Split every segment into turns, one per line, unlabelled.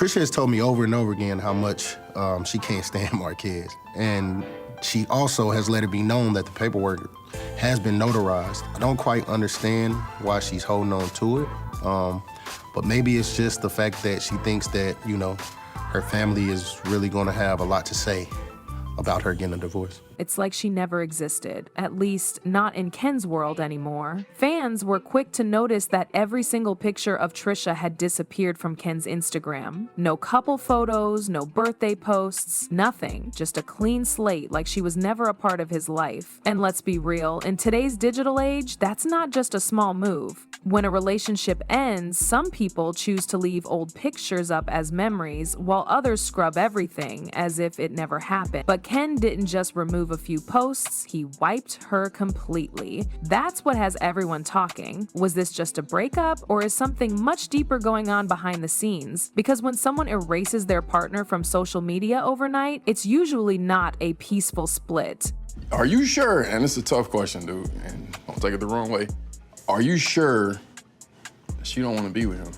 Trisha has told me over and over again how much she can't stand Marquez. And she also has let it be known that the paperwork has been notarized. I don't quite understand why she's holding on to it, but maybe it's just the fact that she thinks that, you know, her family is really gonna have a lot to say about her getting a divorce.
It's like she never existed, at least not in Ken's world anymore. Fans were quick to notice that every single picture of Trisha had disappeared from Ken's Instagram. No couple photos, no birthday posts, nothing. Just a clean slate, like she was never a part of his life. And let's be real, in today's digital age, that's not just a small move. When a relationship ends, some people choose to leave old pictures up as memories, while others scrub everything as if it never happened. But Ken didn't just remove a few posts, he wiped her completely. That's what has everyone talking. Was this just a breakup, or is something much deeper going on behind the scenes? Because when someone erases their partner from social media overnight, it's usually not a peaceful split.
Are you sure, and this is a tough question, dude, and don't take it the wrong way, are you sure that she don't want to be with him?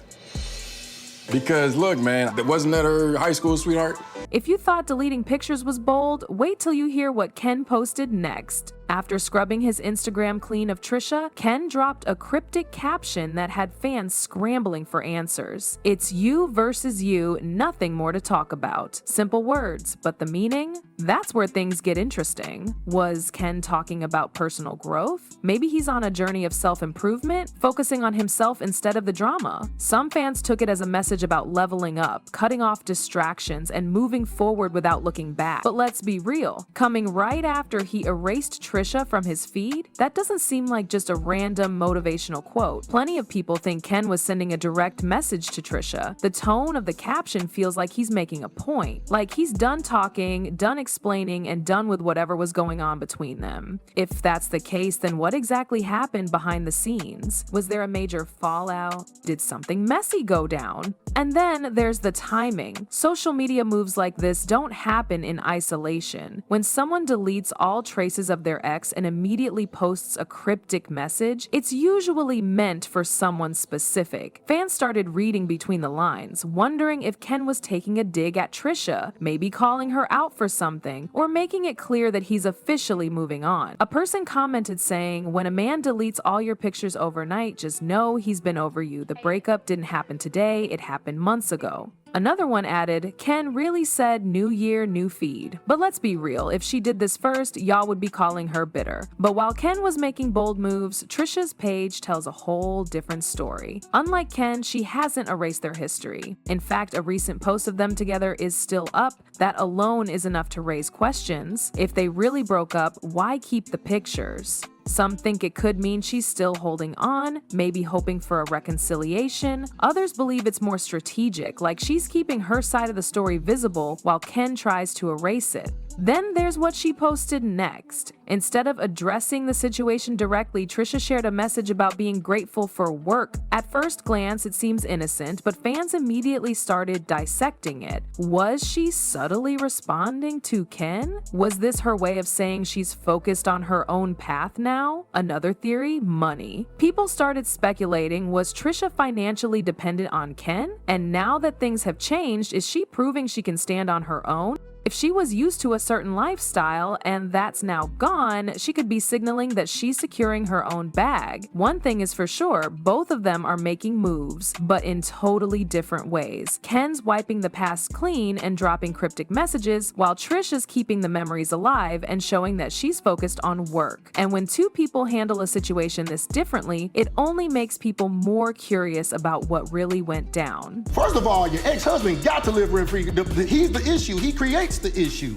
Because look, man, wasn't that her high school sweetheart?
If you thought deleting pictures was bold, wait till you hear what Ken posted next. After scrubbing his Instagram clean of Trisha, Ken dropped a cryptic caption that had fans scrambling for answers. It's you versus you, nothing more to talk about. Simple words, but the meaning? That's where things get interesting. Was Ken talking about personal growth? Maybe he's on a journey of self-improvement, focusing on himself instead of the drama. Some fans took it as a message about leveling up, cutting off distractions, and moving forward without looking back. But let's be real, coming right after he erased Trisha from his feed, that doesn't seem like just a random motivational quote. Plenty of people think Ken was sending a direct message to Trisha. The tone of the caption feels like he's making a point, like he's done talking, done explaining, and done with whatever was going on between them. If that's the case, then what exactly happened behind the scenes? Was there a major fallout? Did something messy go down? And then there's the timing. Social media moves like this don't happen in isolation. When someone deletes all traces of their ex and immediately posts a cryptic message, it's usually meant for someone specific. Fans started reading between the lines, wondering if Ken was taking a dig at Trisha, maybe calling her out for something, or making it clear that he's officially moving on. A person commented saying, "When a man deletes all your pictures overnight, just know he's been over you. The breakup didn't happen today, it happened months ago." Another one added, "Ken really said new year, new feed." But let's be real, if she did this first, y'all would be calling her bitter. But while Ken was making bold moves, Trisha's page tells a whole different story. Unlike Ken, she hasn't erased their history. In fact, a recent post of them together is still up. That alone is enough to raise questions. If they really broke up, why keep the pictures? Some think it could mean she's still holding on, maybe hoping for a reconciliation. Others believe it's more strategic, like she's keeping her side of the story visible while Ken tries to erase it. Then there's what she posted next. Instead of addressing the situation directly, Trisha shared a message about being grateful for work. At first glance, it seems innocent, but fans immediately started dissecting it. Was she subtly responding to Ken? Was this her way of saying she's focused on her own path now? Another theory, money. People started speculating, was Trisha financially dependent on Ken? And now that things have changed, is she proving she can stand on her own? If she was used to a certain lifestyle and that's now gone, she could be signaling that she's securing her own bag. One thing is for sure, both of them are making moves, but in totally different ways. Ken's wiping the past clean and dropping cryptic messages, while Trish is keeping the memories alive and showing that she's focused on work. And when two people handle a situation this differently, it only makes people more curious about what really went down.
First of all, your ex-husband got to live rent-free. He's the issue. He creates the issue.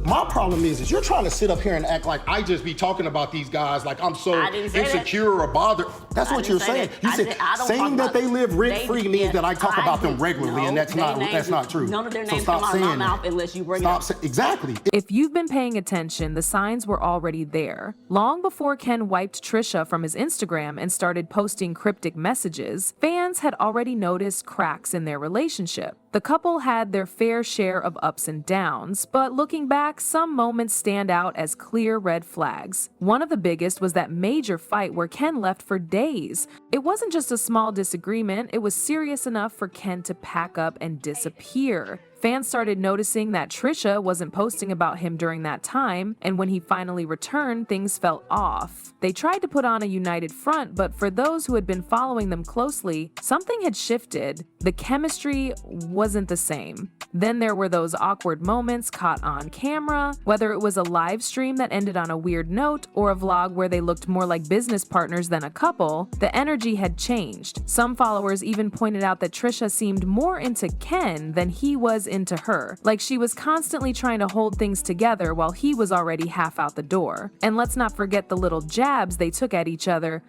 My problem is you're trying to sit up here and act like I just be talking about these guys like I'm so insecure or bothered. That's what you're saying. You said saying that they live rent-free means that I talk about them regularly, and that's not true.
None of their names come out of my mouth unless you bring it up.
Exactly.
If you've been paying attention, the signs were already there. Long before Ken wiped Trisha from his Instagram and started posting cryptic messages, fans had already noticed cracks in their relationship. The couple had their fair share of ups and downs, but looking back, some moments stand out as clear red flags. One of the biggest was that major fight where Ken left for days days. It wasn't just a small disagreement, it was serious enough for Ken to pack up and disappear. Fans started noticing that Trisha wasn't posting about him during that time, and when he finally returned, things felt off. They tried to put on a united front, but for those who had been following them closely, something had shifted. The chemistry wasn't the same. Then there were those awkward moments caught on camera, whether it was a live stream that ended on a weird note or a vlog where they looked more like business partners than a couple, the energy had changed. Some followers even pointed out that Trisha seemed more into Ken than he was into her, like she was constantly trying to hold things together while he was already half out the door. And let's not forget the little jabs they took at each other.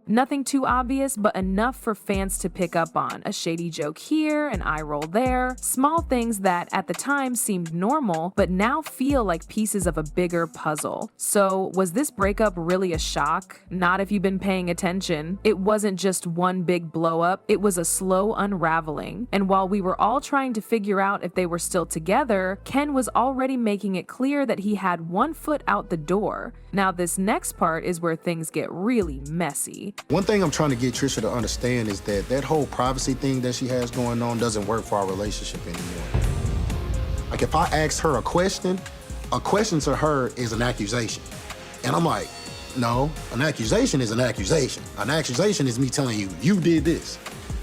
Nothing too obvious, but enough for fans to pick up on. A shady joke here, an eye roll there. Small things that at the time seemed normal, but now feel like pieces of a bigger puzzle. So, was this breakup really a shock? Not if you've been paying attention. It wasn't just one big blow up, it was a slow unraveling. And while we were all trying to figure out if they were still together, Ken was already making it clear that he had one foot out the door. Now, this next part is where things get really messy.
One thing I'm trying to get Trisha to understand is that that whole privacy thing that she has going on doesn't work for our relationship anymore. Like, if I asked her a question to her is an accusation. And I'm like, no, an accusation is an accusation. An accusation is me telling you, you did this.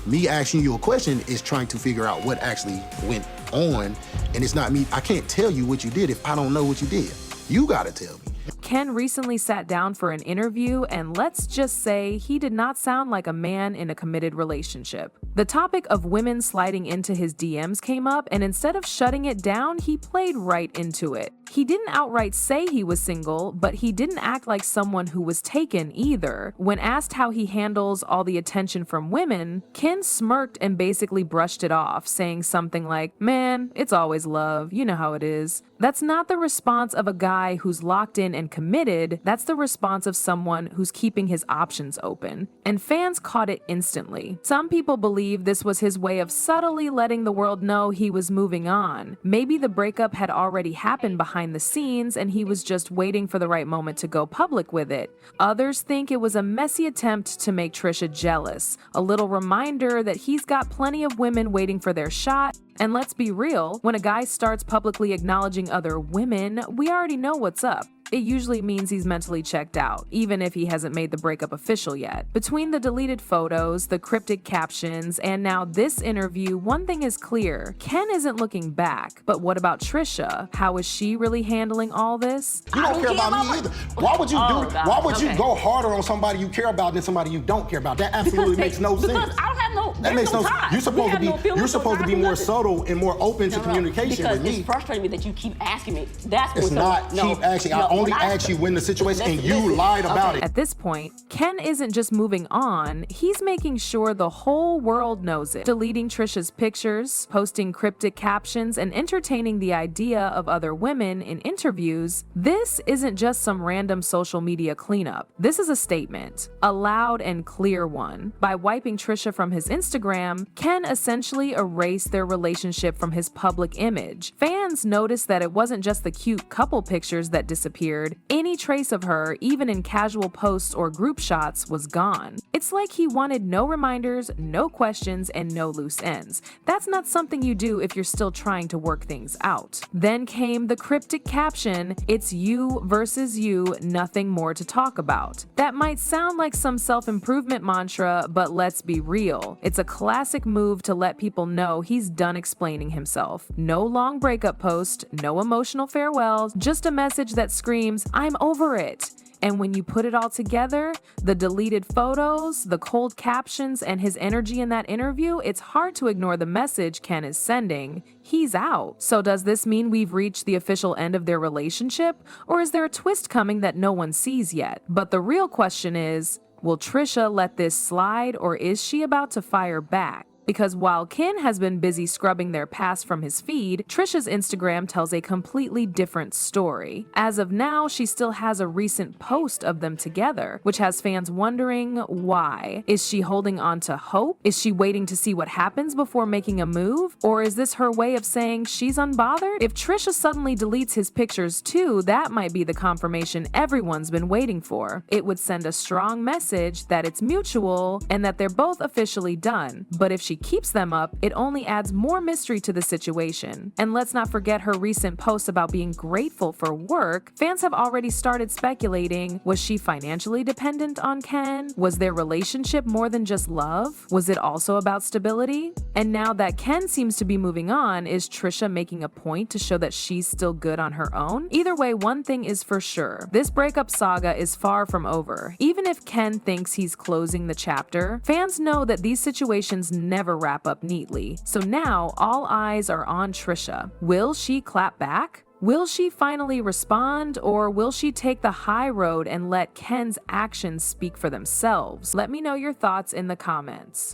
Me asking you a question is trying to figure out what actually went on, and it's not me. I can't tell you what you did if I don't know what you did. You gotta tell me.
Ken recently sat down for an interview, and let's just say he did not sound like a man in a committed relationship. The topic of women sliding into his DMs came up, and instead of shutting it down, he played right into it. He didn't outright say he was single, but he didn't act like someone who was taken either. When asked how he handles all the attention from women, Ken smirked and basically brushed it off, saying something like, "Man, it's always love, you know how it is." That's not the response of a guy who's locked in and committed, that's the response of someone who's keeping his options open. And fans caught it instantly. Some people believe this was his way of subtly letting the world know he was moving on. Maybe the breakup had already happened behind the scenes and he was just waiting for the right moment to go public with it. Others think it was a messy attempt to make Trisha jealous, a little reminder that he's got plenty of women waiting for their shot. And let's be real, when a guy starts publicly acknowledging other women, we already know what's up. It usually means he's mentally checked out, even if he hasn't made the breakup official yet. Between the deleted photos, the cryptic captions, and now this interview, one thing is clear. Ken isn't looking back. But what about Trisha? How is she really handling all this?
You don't care about me either. Why would you why would you go harder on somebody you care about than somebody you don't care about? That absolutely makes no sense.
Because I don't have no,
that makes no sense.
time.
You're supposed to be more subtle and more open to communication with me.
Because it's frustrating me that you keep asking me. That's
it's not keep asking. I only ask you when the situation and you lied about it.
At this point, Ken isn't just moving on, he's making sure the whole world knows it. Deleting Trisha's pictures, posting cryptic captions, and entertaining the idea of other women in interviews. This isn't just some random social media cleanup. This is a statement, a loud and clear one. By wiping Trisha from his Instagram, Ken essentially erased their relationship from his public image. Fans noticed that it wasn't just the cute couple pictures that disappeared. Any trace of her, even in casual posts or group shots, was gone. It's like he wanted no reminders, no questions, and no loose ends. That's not something you do if you're still trying to work things out. Then came the cryptic caption, "It's you versus you, nothing more to talk about." That might sound like some self-improvement mantra, but let's be real. It's a classic move to let people know he's done explaining himself. No long breakup post, no emotional farewells, just a message that screams, "I'm over it." And when you put it all together, the deleted photos, the cold captions, and his energy in that interview, it's hard to ignore the message Ken is sending. He's out. So does this mean we've reached the official end of their relationship? Or is there a twist coming that no one sees yet? But the real question is, will Trisha let this slide, or is she about to fire back? Because while Ken has been busy scrubbing their past from his feed, Trisha's Instagram tells a completely different story. As of now, she still has a recent post of them together, which has fans wondering why. Is she holding on to hope? Is she waiting to see what happens before making a move? Or is this her way of saying she's unbothered? If Trisha suddenly deletes his pictures too, that might be the confirmation everyone's been waiting for. It would send a strong message that it's mutual and that they're both officially done. But if she keeps them up, it only adds more mystery to the situation. And let's not forget her recent post about being grateful for work. Fans have already started speculating, was she financially dependent on Ken? Was their relationship more than just love? Was it also about stability? And now that Ken seems to be moving on, is Trisha making a point to show that she's still good on her own? Either way, one thing is for sure. This breakup saga is far from over. Even if Ken thinks he's closing the chapter, fans know that these situations never wrap up neatly. So now all eyes are on Trisha. Will she clap back? Will she finally respond, or will she take the high road and let Ken's actions speak for themselves? Let me know your thoughts in the comments.